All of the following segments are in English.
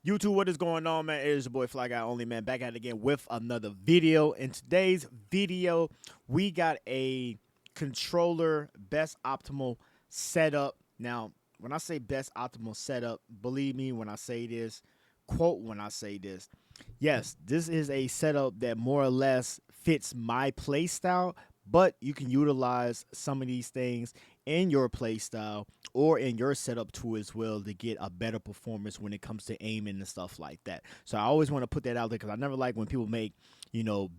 YouTube, what is going on, man? It is your boy Fly Guy Only, man. Back at it again with another video. In today's video, we got a controller best optimal setup. Now, when I say best optimal setup, believe me when I say this, quote when I say this. Yes, this is a setup that more or less fits my play style, but you can utilize some of these things in your play style or in your setup too as well to get a better performance when it comes to aiming and stuff like that. So I always want to put that out there because I never like when people make,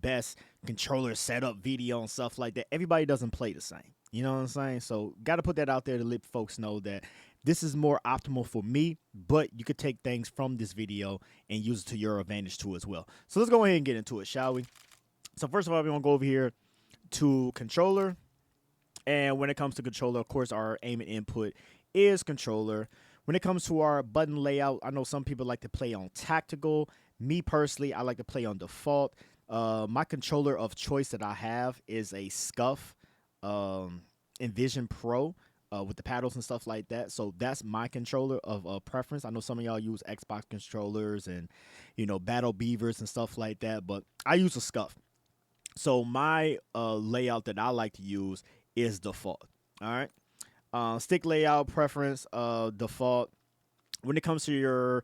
best controller setup video and stuff like that. Everybody doesn't play the same. You know what I'm saying? So got to put that out there to let folks know that this is more optimal for me, but you could take things from this video and use it to your advantage too as well. So let's go ahead and get into it, shall we? So first of all, we're gonna go over here to controller. And when it comes to controller, of course, our aim and input is controller. When it comes to our button layout, I know some people like to play on tactical. Me personally, I like to play on default. My controller of choice that I have is a Scuff Envision Pro with the paddles and stuff like that. So that's my controller of preference. I know some of y'all use Xbox controllers and Battle Beavers and stuff like that, but I use a Scuff. So my layout that I like to use is default. All right. Stick layout preference default. When it comes to your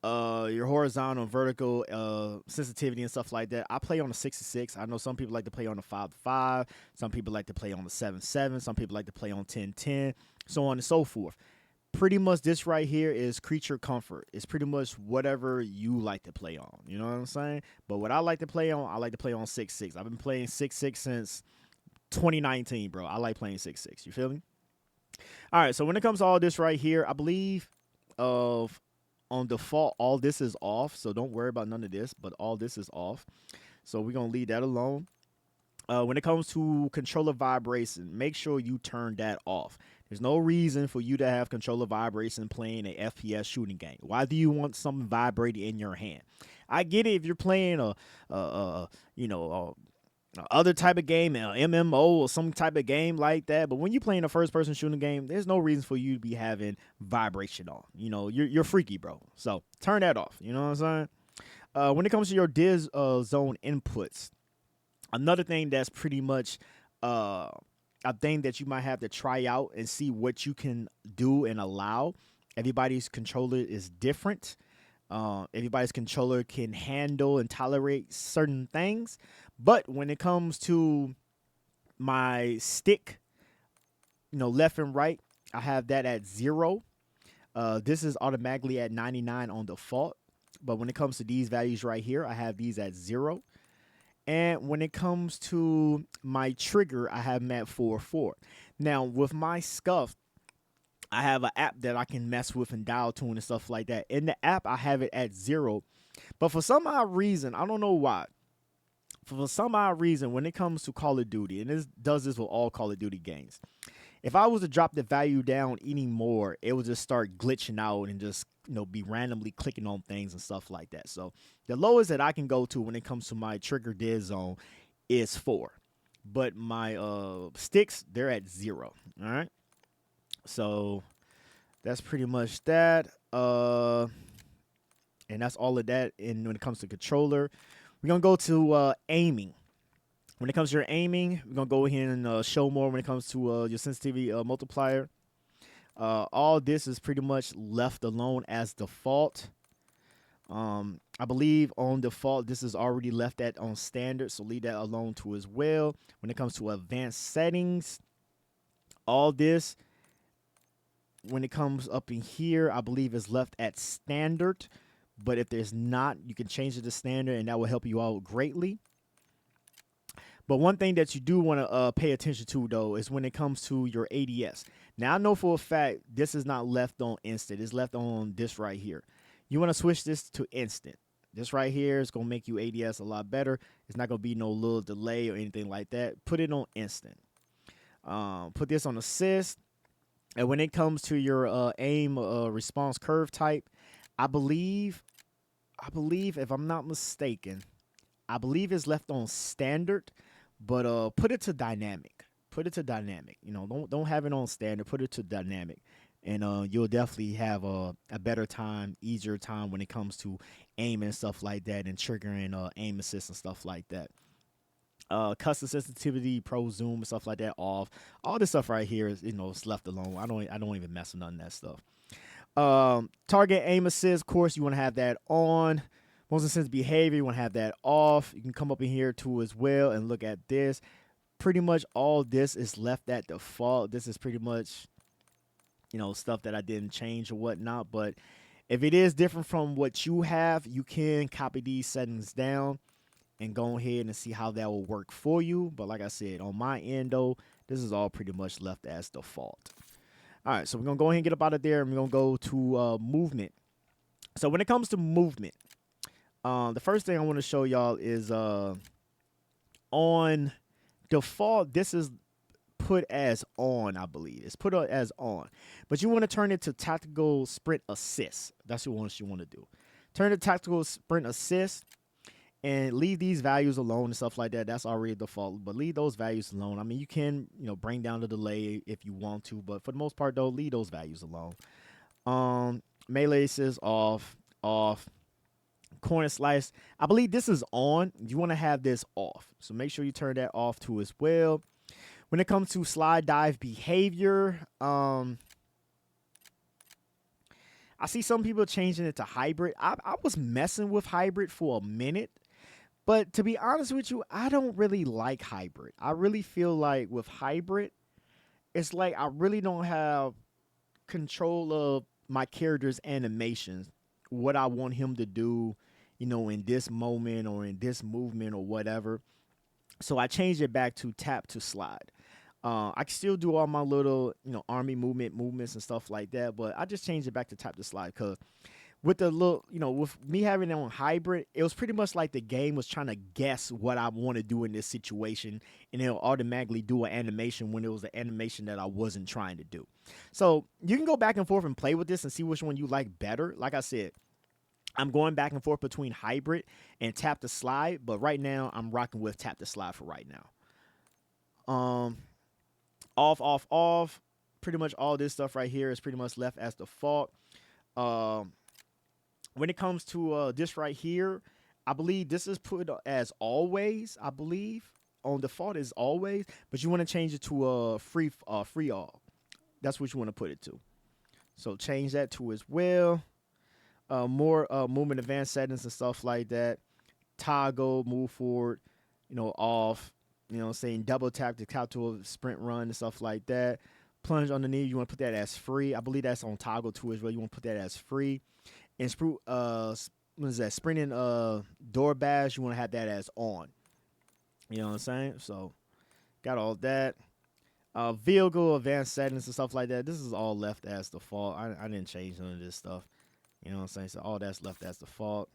horizontal, vertical sensitivity and stuff like that, I play on the 66. I know some people like to play on the 5-5. Some people like to play on the 7-7. Some people like to play on 10-10, so on and so forth. Pretty much this right here is creature comfort. It's pretty much whatever you like to play on. You know what I'm saying? But what I like to play on, I like to play on 6-6. I've been playing 6-6 since 2019, bro. I like playing 6-6. You feel me? All right. So when it comes to all this right here, I believe of on default, all this is off. So don't worry about none of this, but all this is off. So we're going to leave that alone. When it comes to controller vibration, make sure you turn that off. There's no reason for you to have controller vibration playing an FPS shooting game. Why do you want something vibrating in your hand? I get it if you're playing a other type of game, an MMO or some type of game like that. But when you're playing a first-person shooting game, there's no reason for you to be having vibration on. You're freaky, bro. So turn that off. You know what I'm saying? When it comes to your diz zone inputs, another thing that's pretty much uh, a thing that you might have to try out and see what you can do and allow. Everybody's controller is different. Everybody's controller can handle and tolerate certain things. But when it comes to my stick, left and right, I have that at 0. This is automatically at 99 on default. But when it comes to these values right here, I have these at 0. And when it comes to my trigger, I have them at 4-4. Now, with my Scuff, I have an app that I can mess with and dial tune and stuff like that. In the app, I have it at 0. But for some odd reason, I don't know why. For some odd reason, when it comes to Call of Duty, and this does this with all Call of Duty games, if I was to drop the value down any more, it would just start glitching out and just be randomly clicking on things and stuff like that. So the lowest that I can go to when it comes to my trigger dead zone is 4, but my sticks, they're at 0. All right, so that's pretty much that. And that's all of that. And when it comes to controller, we're gonna go to aiming. When it comes to your aiming, we're gonna go ahead and show more when it comes to your sensitivity multiplier. All this is pretty much left alone as default. I believe on default this is already left at on standard, so leave that alone too as well. When it comes to advanced settings, all this when it comes up in here, I believe is left at standard. But if there's not, you can change it to standard, and that will help you out greatly. But one thing that you do want to pay attention to, though, is when it comes to your ADS. Now, I know for a fact this is not left on instant. It's left on this right here. You want to switch this to instant. This right here is going to make you ADS a lot better. It's not going to be no little delay or anything like that. Put it on instant. Put this on assist. And when it comes to your aim response curve type, I believe if I'm not mistaken, I believe it's left on standard, but put it to dynamic. Put it to dynamic. Don't have it on standard. Put it to dynamic. and you'll definitely have a better time, easier time when it comes to aiming and stuff like that, and triggering aim assist and stuff like that. Custom sensitivity, pro zoom, and stuff like that off. All this stuff right here is, it's left alone. I don't even mess with none of that stuff. Target aim assist, of course, you want to have that on. Motion sense behavior, you want to have that off. You can come up in here too as well and look at this. Pretty much all this is left at default. This is pretty much, stuff that I didn't change or whatnot. But if it is different from what you have, you can copy these settings down and go ahead and see how that will work for you. But like I said, on my end though, this is all pretty much left as default. All right, so we're gonna go ahead and get up out of there, and we're gonna go to movement. So when it comes to movement, the first thing I want to show y'all is on default, this is put as on, I believe. It's put as on. But you want to turn it to tactical sprint assist. That's what you want to do. Turn to tactical sprint assist and leave these values alone and stuff like that. That's already default, but leave those values alone. I mean, you can, bring down the delay if you want to, but for the most part though, leave those values alone. Melee assist off. Corner slice, I believe this is on. You want to have this off, so make sure you turn that off too as well. When it comes to slide dive behavior, I see some people changing it to hybrid. I was messing with hybrid for a minute, but to be honest with you, I don't really like hybrid. I really feel like with hybrid, it's like I really don't have control of my character's animations, what I want him to do, in this moment or in this movement or whatever. So I changed it back to tap to slide. I can still do all my little, army movements and stuff like that, but I just changed it back to tap to slide because with the little, with me having it on hybrid, it was pretty much like the game was trying to guess what I want to do in this situation, and it'll automatically do an animation when it was an animation that I wasn't trying to do. So you can go back and forth and play with this and see which one you like better. Like I said, I'm going back and forth between hybrid and tap to slide, but right now I'm rocking with tap to slide for right now. Off. Pretty much all this stuff right here is pretty much left as default. When it comes to this right here, I believe this is put as always. I believe on default is always, but you want to change it to free all. That's what you want to put it to. So change that to as well. More movement advanced settings and stuff like that. Toggle, move forward, off. Saying double tap to count to a sprint run and stuff like that. Plunge underneath, you want to put that as free. I believe that's on toggle too as well. You want to put that as free. And what is that? Sprinting door bash, you want to have that as on. You know what I'm saying? So got all that. Vehicle advanced settings and stuff like that. This is all left as default. I didn't change none of this stuff. You know what I'm saying? So all that's left as default.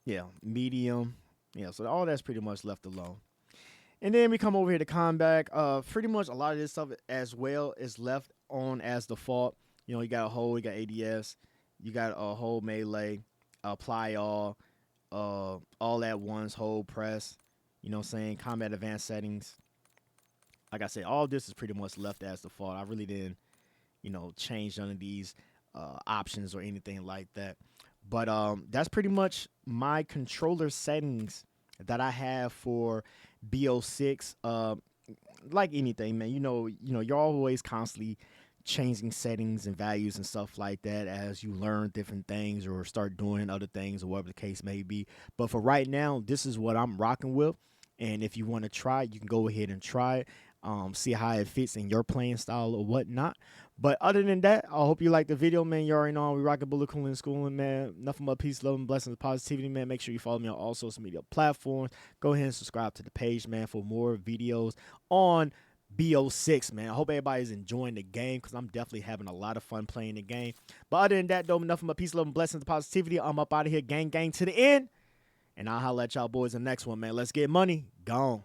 Yeah, medium. Yeah, so all that's pretty much left alone. And then we come over here to combat. Pretty much a lot of this stuff as well is left on as default. You got a hold, you got ADS, you got a hold melee, apply all at once, hold, press. You know what I'm saying? Combat advanced settings. Like I said, all this is pretty much left as default. I really didn't, change none of these options or anything like that. But that's pretty much my controller settings that I have for BO6. Like anything, man, you're always constantly changing settings and values and stuff like that as you learn different things or start doing other things or whatever the case may be. But for right now, this is what I'm rocking with. And if you want to try it, you can go ahead and try it. See how it fits in your playing style or whatnot. But other than that, I hope you like the video, man. You already know we rocking Bullet Cooling and Schooling, man. Nothing but peace, love, and blessings, positivity, man. Make sure you follow me on all social media platforms. Go ahead and subscribe to the page, man, for more videos on BO6, man. I hope everybody's enjoying the game because I'm definitely having a lot of fun playing the game. But other than that, though, nothing but peace, love, and blessings, positivity. I'm up out of here, gang to the end. And I'll holla at y'all boys in the next one, man. Let's get money. Gone.